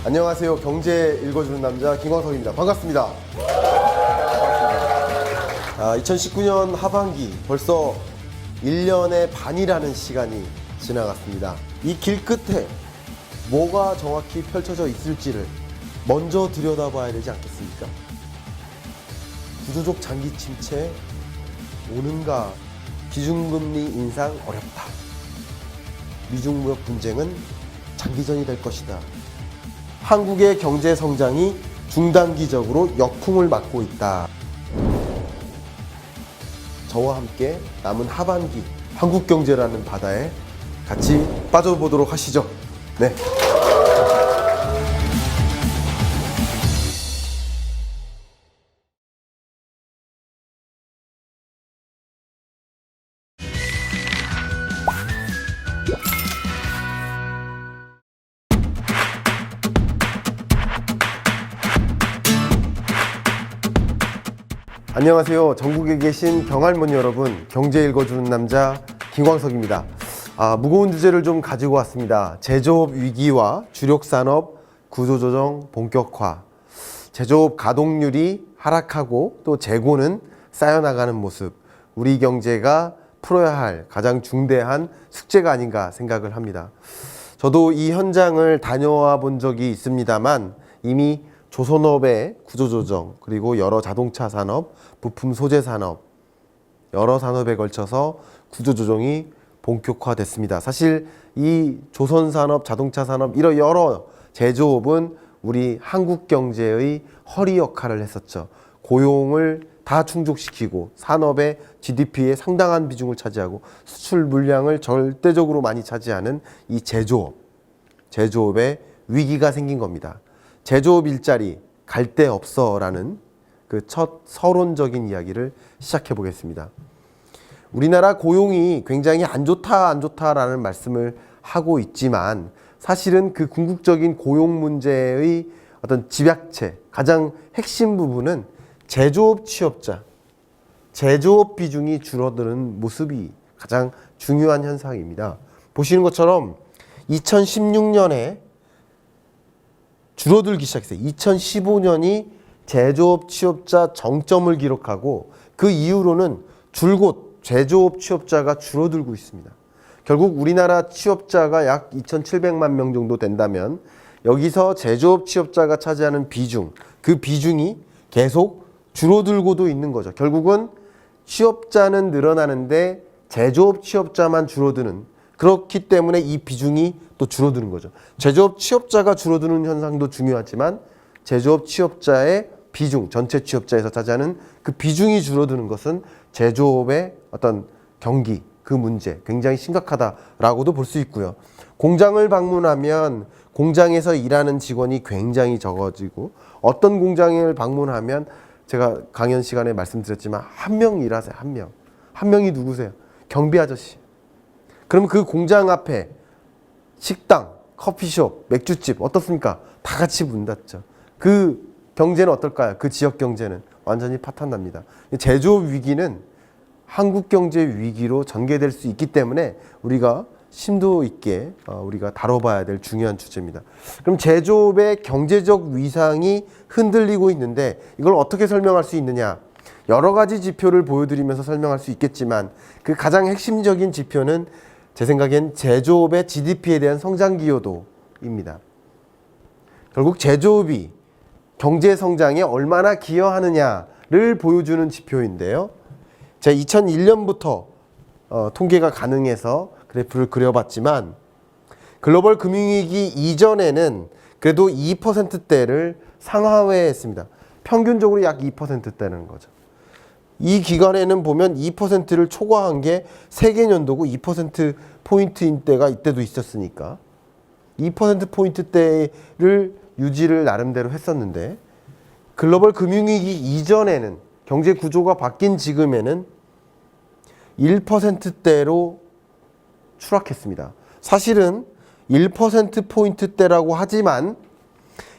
안녕하세요. 경제 읽어주는 남자 김광석입니다. 반갑습니다. 2019년 하반기 벌써 1년의 반이라는 시간이 지나갔습니다. 이 길 끝에 뭐가 정확히 펼쳐져 있을지를 먼저 들여다봐야 되지 않겠습니까? 구조적 장기 침체 오는가, 기준금리 인상 어렵다. 미중 무역 분쟁은 장기전이 될 것이다. 한국의 경제 성장이 중단기적으로 역풍을 맞고 있다. 저와 함께 남은 하반기 한국 경제라는 바다에 같이 빠져보도록 하시죠. 네. 안녕하세요. 전국에 계신 경할머니 여러분, 경제 읽어주는 남자 김광석입니다. 무거운 주제를 좀 가지고 왔습니다. 제조업 위기와 주력산업 구조조정 본격화. 제조업 가동률이 하락하고 또 재고는 쌓여나가는 모습. 우리 경제가 풀어야 할 가장 중대한 숙제가 아닌가 생각을 합니다. 저도 이 현장을 다녀와 본 적이 있습니다만 이미 조선업의 구조조정, 그리고 여러 자동차 산업, 부품 소재 산업, 여러 산업에 걸쳐서 구조조정이 본격화됐습니다. 사실 이 조선산업, 자동차 산업, 이런 여러 제조업은 우리 한국 경제의 허리 역할을 했었죠. 고용을 다 충족시키고 산업의 GDP의 상당한 비중을 차지하고 수출 물량을 절대적으로 많이 차지하는 이 제조업에 위기가 생긴 겁니다. 제조업 일자리 갈 데 없어 라는 그 첫 서론적인 이야기를 시작해 보겠습니다. 우리나라 고용이 굉장히 안 좋다라는 말씀을 하고 있지만 사실은 그 궁극적인 고용 문제의 어떤 집약체, 가장 핵심 부분은 제조업 취업자, 제조업 비중이 줄어드는 모습이 가장 중요한 현상입니다. 보시는 것처럼 2016년에 줄어들기 시작했어요. 2015년이 제조업 취업자 정점을 기록하고 그 이후로는 줄곧 제조업 취업자가 줄어들고 있습니다. 결국 우리나라 취업자가 약 2,700만 명 정도 된다면 여기서 제조업 취업자가 차지하는 비중, 그 비중이 계속 줄어들고도 있는 거죠. 결국은 취업자는 늘어나는데 제조업 취업자만 줄어드는, 그렇기 때문에 이 비중이 또 줄어드는 거죠. 제조업 취업자가 줄어드는 현상도 중요하지만 제조업 취업자의 비중, 전체 취업자에서 차지하는 그 비중이 줄어드는 것은 제조업의 어떤 경기, 그 문제 굉장히 심각하다라고도 볼 수 있고요. 공장을 방문하면 공장에서 일하는 직원이 굉장히 적어지고, 어떤 공장을 방문하면 제가 강연 시간에 말씀드렸지만 한 명 일하세요. 한 명. 한 명이 누구세요? 경비 아저씨. 그럼 그 공장 앞에 식당, 커피숍, 맥주집 어떻습니까? 다 같이 문 닫죠. 그 경제는 어떨까요? 그 지역 경제는 완전히 파탄납니다. 제조업 위기는 한국 경제 위기로 전개될 수 있기 때문에 우리가 심도 있게 우리가 다뤄봐야 될 중요한 주제입니다. 그럼 제조업의 경제적 위상이 흔들리고 있는데 이걸 어떻게 설명할 수 있느냐? 여러 가지 지표를 보여드리면서 설명할 수 있겠지만 그 가장 핵심적인 지표는 제 생각엔 제조업의 GDP에 대한 성장 기여도입니다. 결국 제조업이 경제 성장에 얼마나 기여하느냐를 보여주는 지표인데요. 제가 2001년부터 통계가 가능해서 그래프를 그려봤지만 글로벌 금융위기 이전에는 그래도 2%대를 상하회했습니다. 평균적으로 약 2%대는 거죠. 이 기간에는 보면 2%를 초과한 게 세계년도고 2%포인트인 때가 이때도 있었으니까 2%포인트대를 유지를 나름대로 했었는데 글로벌 금융위기 이전에는 경제 구조가 바뀐 지금에는 1%대로 추락했습니다. 사실은 1%포인트대라고 하지만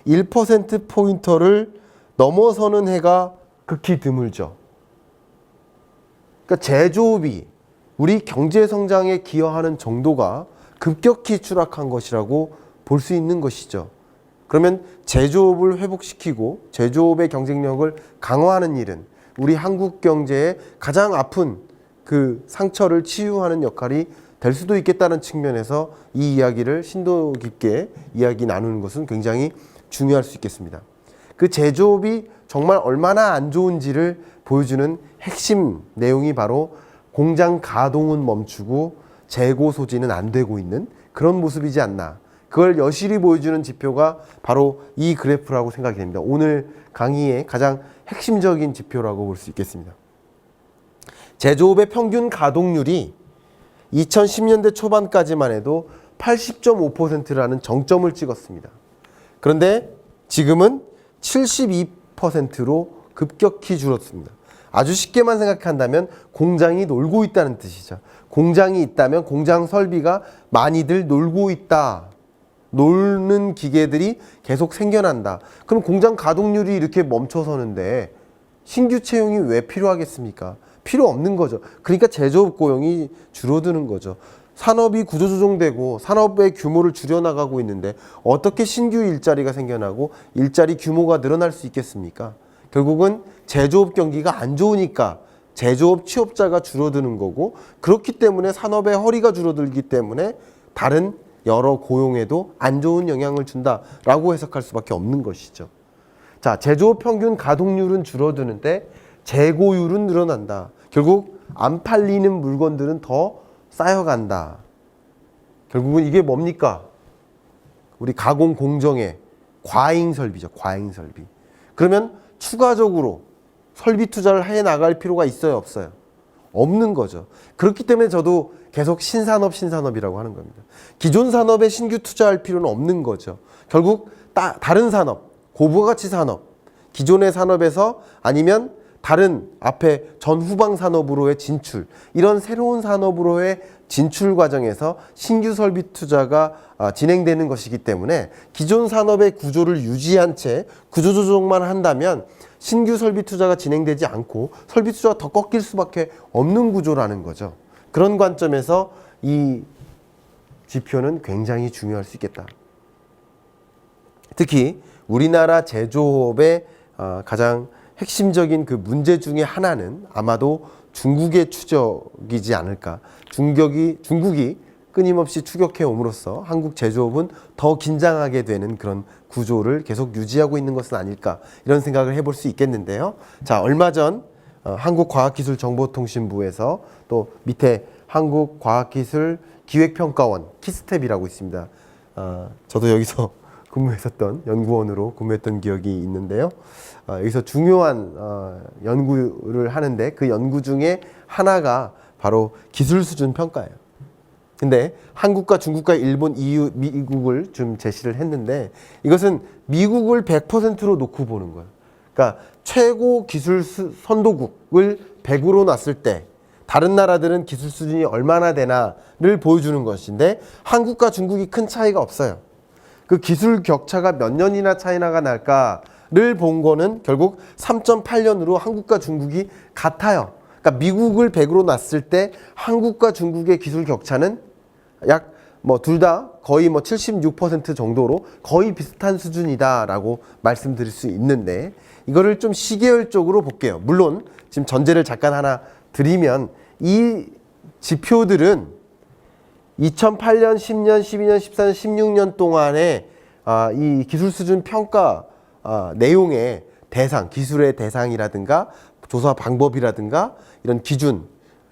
1%포인터를 넘어서는 해가 극히 드물죠. 그러니까 제조업이 우리 경제 성장에 기여하는 정도가 급격히 추락한 것이라고 볼 수 있는 것이죠. 그러면 제조업을 회복시키고 제조업의 경쟁력을 강화하는 일은 우리 한국 경제의 가장 아픈 그 상처를 치유하는 역할이 될 수도 있겠다는 측면에서 이 이야기를 심도 깊게 이야기 나누는 것은 굉장히 중요할 수 있겠습니다. 그 제조업이 정말 얼마나 안 좋은지를 보여주는 핵심 내용이 바로 공장 가동은 멈추고 재고 소진은 안 되고 있는 그런 모습이지 않나. 그걸 여실히 보여주는 지표가 바로 이 그래프라고 생각이 됩니다. 오늘 강의의 가장 핵심적인 지표라고 볼 수 있겠습니다. 제조업의 평균 가동률이 2010년대 초반까지만 해도 80.5%라는 정점을 찍었습니다. 그런데 지금은 72%로 급격히 줄었습니다. 아주 쉽게만 생각한다면 공장이 놀고 있다는 뜻이죠. 공장이 있다면 공장 설비가 많이들 놀고 있다. 놀는 기계들이 계속 생겨난다. 그럼 공장 가동률이 이렇게 멈춰서는데 신규 채용이 왜 필요하겠습니까? 필요 없는 거죠. 그러니까 제조업 고용이 줄어드는 거죠. 산업이 구조조정되고 산업의 규모를 줄여나가고 있는데 어떻게 신규 일자리가 생겨나고 일자리 규모가 늘어날 수 있겠습니까? 결국은 제조업 경기가 안 좋으니까 제조업 취업자가 줄어드는 거고, 그렇기 때문에 산업의 허리가 줄어들기 때문에 다른 여러 고용에도 안 좋은 영향을 준다라고 해석할 수밖에 없는 것이죠. 자, 제조업 평균 가동률은 줄어드는데 재고율은 늘어난다. 결국 안 팔리는 물건들은 더 쌓여간다. 결국은 이게 뭡니까? 우리 가공 공정의 과잉 설비죠. 과잉 설비. 그러면 추가적으로 설비 투자를 해 나갈 필요가 있어요, 없어요? 없는 거죠. 그렇기 때문에 저도 계속 신산업이라고 하는 겁니다. 기존 산업에 신규 투자할 필요는 없는 거죠. 결국 다른 산업, 고부가가치 산업, 기존의 산업에서 아니면 다른 앞에 전후방 산업으로의 진출, 이런 새로운 산업으로의 진출 과정에서 신규 설비 투자가 진행되는 것이기 때문에 기존 산업의 구조를 유지한 채 구조 조정만 한다면 신규 설비 투자가 진행되지 않고 설비 투자가 더 꺾일 수밖에 없는 구조라는 거죠. 그런 관점에서 이 지표는 굉장히 중요할 수 있겠다. 특히 우리나라 제조업의 가장 핵심적인 그 문제 중에 하나는 아마도 중국의 추격이지 않을까. 중국이 끊임없이 추격해 옴으로써 한국 제조업은 더 긴장하게 되는 그런 구조를 계속 유지하고 있는 것은 아닐까, 이런 생각을 해볼 수 있겠는데요. 자, 얼마 전 한국과학기술정보통신부에서 또 밑에 한국과학기술기획평가원 키스텝이라고 있습니다. 저도 여기서 근무했었던 연구원으로 근무했던 기억이 있는데요. 여기서 중요한 연구를 하는데 그 연구 중에 하나가 바로 기술 수준 평가예요. 근데 한국과 중국과 일본, EU, 미국을 좀 제시를 했는데 이것은 미국을 100%로 놓고 보는 거예요. 그러니까 최고 기술 선도국을 100으로 놨을 때 다른 나라들은 기술 수준이 얼마나 되나를 보여주는 것인데 한국과 중국이 큰 차이가 없어요. 그 기술 격차가 몇 년이나 차이나가 날까를 본 거는 결국 3.8년으로 한국과 중국이 같아요. 그러니까 미국을 100으로 놨을 때 한국과 중국의 기술 격차는 약 둘 다 거의 76% 정도로 거의 비슷한 수준이다라고 말씀드릴 수 있는데, 이거를 좀 시계열적으로 볼게요. 물론 지금 전제를 잠깐 하나 드리면 이 지표들은 2008년, 10년, 12년, 14년, 16년 동안에 이 기술 수준 평가 내용의 대상, 기술의 대상이라든가 조사 방법이라든가 이런 기준,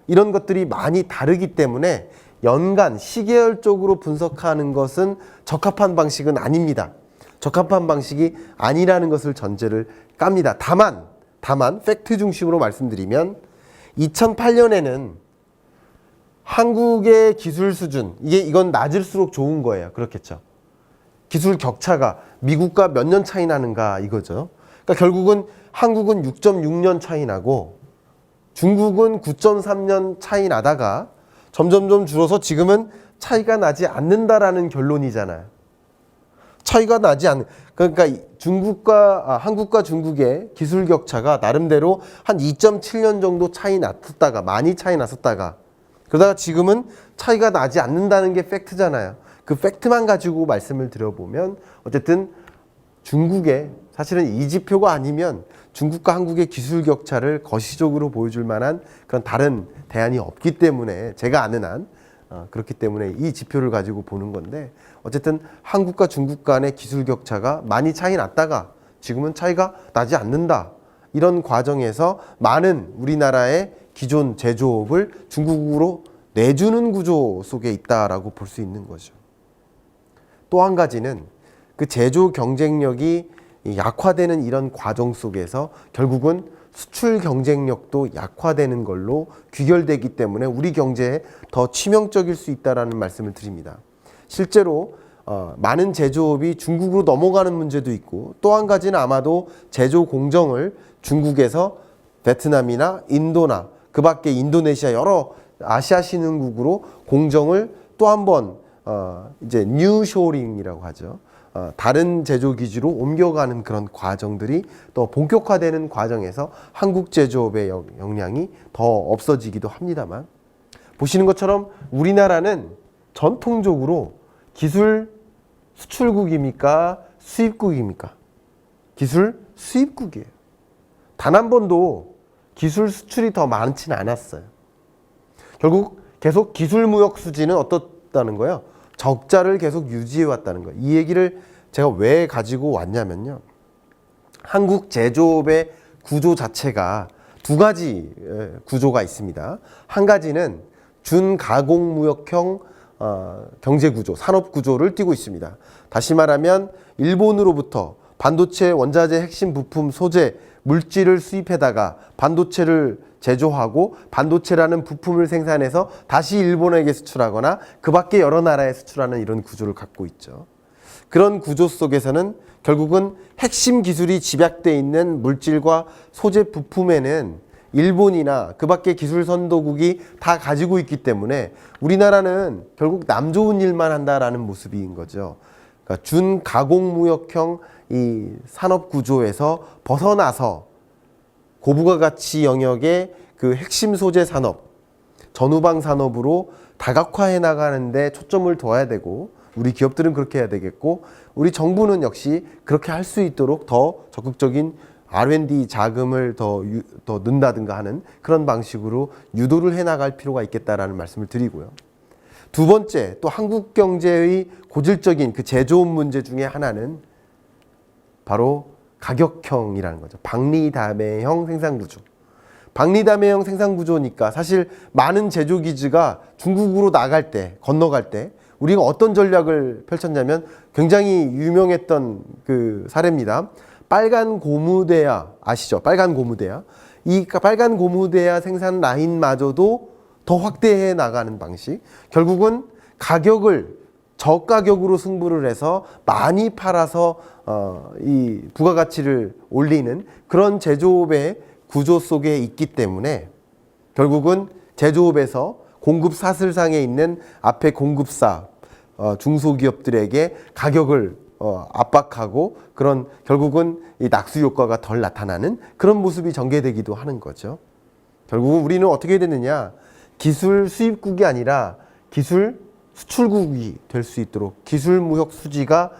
이런 것들이 많이 다르기 때문에 연간 시계열적으로 분석하는 것은 적합한 방식은 아닙니다. 적합한 방식이 아니라는 것을 전제를 깝니다. 다만 팩트 중심으로 말씀드리면 2008년에는 한국의 기술 수준, 이건 낮을수록 좋은 거예요. 그렇겠죠. 기술 격차가 미국과 몇 년 차이 나는가 이거죠. 그러니까 결국은 한국은 6.6년 차이 나고 중국은 9.3년 차이 나다가 점점점 줄어서 지금은 차이가 나지 않는다라는 결론이잖아요. 차이가 나지 않는, 그러니까 한국과 중국의 기술 격차가 나름대로 한 2.7년 정도 차이 났었다가, 많이 차이 났었다가, 그러다가 지금은 차이가 나지 않는다는 게 팩트잖아요. 그 팩트만 가지고 말씀을 드려보면 어쨌든 중국의 사실은 이 지표가 아니면 중국과 한국의 기술 격차를 거시적으로 보여줄 만한 그런 다른 대안이 없기 때문에 제가 아는 한 그렇기 때문에 이 지표를 가지고 보는 건데 어쨌든 한국과 중국 간의 기술 격차가 많이 차이 났다가 지금은 차이가 나지 않는다. 이런 과정에서 많은 우리나라의 기존 제조업을 중국으로 내주는 구조 속에 있다라고 볼 수 있는 거죠. 또 한 가지는 그 제조 경쟁력이 약화되는 이런 과정 속에서 결국은 수출 경쟁력도 약화되는 걸로 귀결되기 때문에 우리 경제에 더 치명적일 수 있다라는 말씀을 드립니다. 실제로 많은 제조업이 중국으로 넘어가는 문제도 있고 또 한 가지는 아마도 제조 공정을 중국에서 베트남이나 인도나 그 밖에 인도네시아 여러 아시아 신흥국으로 공정을 또 한 번 이제 뉴쇼링이라고 하죠. 다른 제조 기지로 옮겨가는 그런 과정들이 또 본격화되는 과정에서 한국 제조업의 역량이 더 없어지기도 합니다만 보시는 것처럼 우리나라는 전통적으로 기술 수출국입니까? 수입국입니까? 기술 수입국이에요. 단 한 번도 기술 수출이 더 많지는 않았어요. 결국 계속 기술 무역 수지는 어떻다는 거예요? 적자를 계속 유지해 왔다는 거예요. 이 얘기를 제가 왜 가지고 왔냐면요. 한국 제조업의 구조 자체가 두 가지 구조가 있습니다. 한 가지는 준가공무역형 경제구조, 산업구조를 띠고 있습니다. 다시 말하면 일본으로부터 반도체 원자재 핵심 부품 소재 물질을 수입해다가 반도체를 제조하고 반도체라는 부품을 생산해서 다시 일본에게 수출하거나 그 밖에 여러 나라에 수출하는 이런 구조를 갖고 있죠. 그런 구조 속에서는 결국은 핵심 기술이 집약되어 있는 물질과 소재 부품에는 일본이나 그 밖에 기술 선도국이 다 가지고 있기 때문에 우리나라는 결국 남 좋은 일만 한다라는 모습인 거죠. 그러니까 준가공무역형 이 산업 구조에서 벗어나서 고부가가치 영역의 그 핵심 소재 산업, 전후방 산업으로 다각화해 나가는데 초점을 둬야 되고 우리 기업들은 그렇게 해야 되겠고 우리 정부는 역시 그렇게 할 수 있도록 더 적극적인 R&D 자금을 더 넣는다든가 하는 그런 방식으로 유도를 해 나갈 필요가 있겠다라는 말씀을 드리고요. 두 번째, 또 한국 경제의 고질적인 그 제조업 문제 중에 하나는 바로 가격형이라는 거죠. 박리담회형 생산구조. 박리담회형 생산구조니까 사실 많은 제조기지가 중국으로 나갈 때, 건너갈 때 우리가 어떤 전략을 펼쳤냐면 굉장히 유명했던 그 사례입니다. 빨간 고무대야 아시죠? 빨간 고무대야. 이 빨간 고무대야 생산 라인마저도 더 확대해 나가는 방식. 결국은 가격을 저가격으로 승부를 해서 많이 팔아서 이 부가가치를 올리는 그런 제조업의 구조 속에 있기 때문에 결국은 제조업에서 공급 사슬상에 있는 앞에 공급사 중소기업들에게 가격을 압박하고 그런 결국은 이 낙수 효과가 덜 나타나는 그런 모습이 전개되기도 하는 거죠. 결국은 우리는 어떻게 되느냐? 기술 수입국이 아니라 기술 수출국이 될 수 있도록 기술 무역 수지가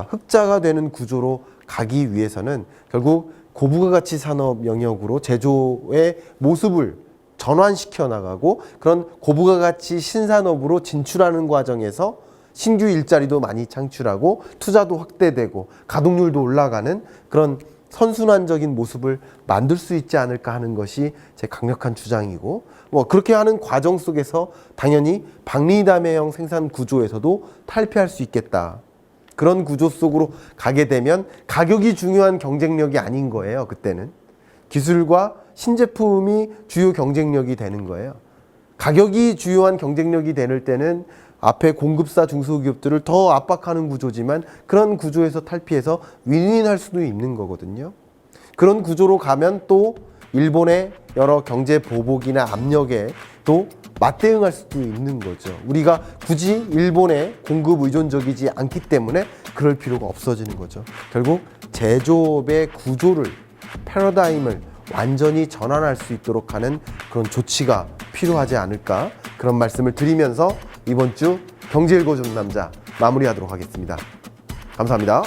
흑자가 되는 구조로 가기 위해서는 결국 고부가가치 산업 영역으로 제조의 모습을 전환시켜 나가고 그런 고부가가치 신산업으로 진출하는 과정에서 신규 일자리도 많이 창출하고 투자도 확대되고 가동률도 올라가는 그런 선순환적인 모습을 만들 수 있지 않을까 하는 것이 제 강력한 주장이고 뭐 그렇게 하는 과정 속에서 당연히 박리담회형 생산 구조에서도 탈피할 수 있겠다. 그런 구조 속으로 가게 되면 가격이 중요한 경쟁력이 아닌 거예요. 그때는 기술과 신제품이 주요 경쟁력이 되는 거예요. 가격이 주요한 경쟁력이 될 때는 앞에 공급사 중소기업들을 더 압박하는 구조지만 그런 구조에서 탈피해서 윈윈할 수도 있는 거거든요. 그런 구조로 가면 또 일본의 여러 경제 보복이나 압력에 또 맞대응할 수도 있는 거죠. 우리가 굳이 일본에 공급 의존적이지 않기 때문에 그럴 필요가 없어지는 거죠. 결국 제조업의 구조를 패러다임을 완전히 전환할 수 있도록 하는 그런 조치가 필요하지 않을까 그런 말씀을 드리면서 이번 주 경제 읽어주는 남자 마무리하도록 하겠습니다. 감사합니다.